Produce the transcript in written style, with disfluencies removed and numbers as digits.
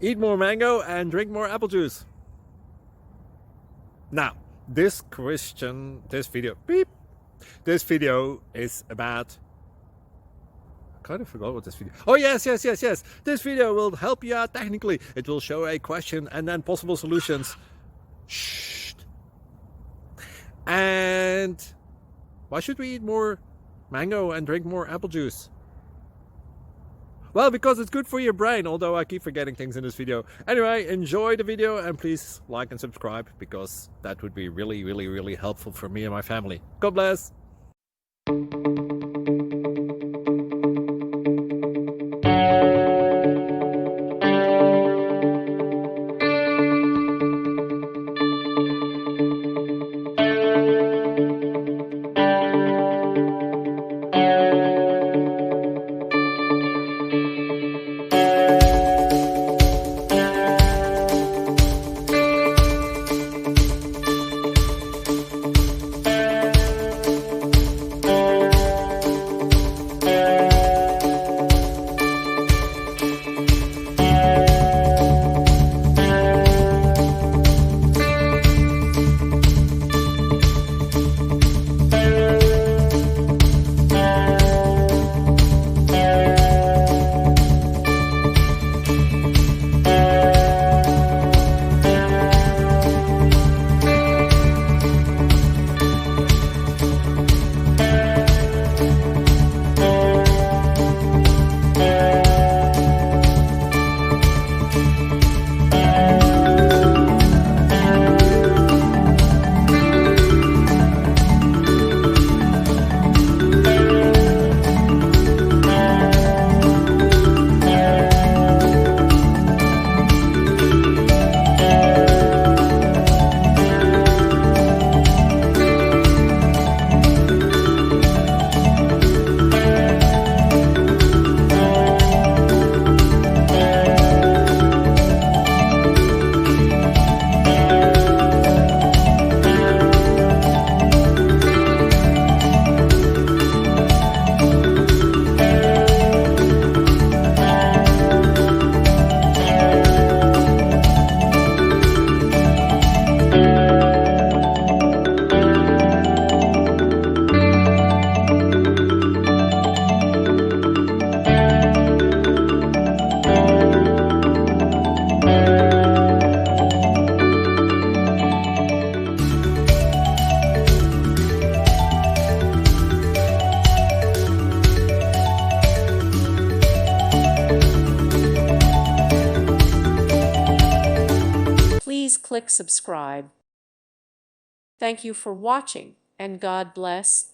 Eat more mango and drink more apple juice. Now, this video is about, I kind of forgot what this video. Oh, yes. This video will help you out technically. It will show a question and then possible solutions. Shh. And why should we eat more mango and drink more apple juice? Well, because it's good for your brain, although I keep forgetting things in this video. Anyway, enjoy the video and please like and subscribe, because that would be really helpful for me and my family. God bless! Please click subscribe. Thank you for watching, and God bless.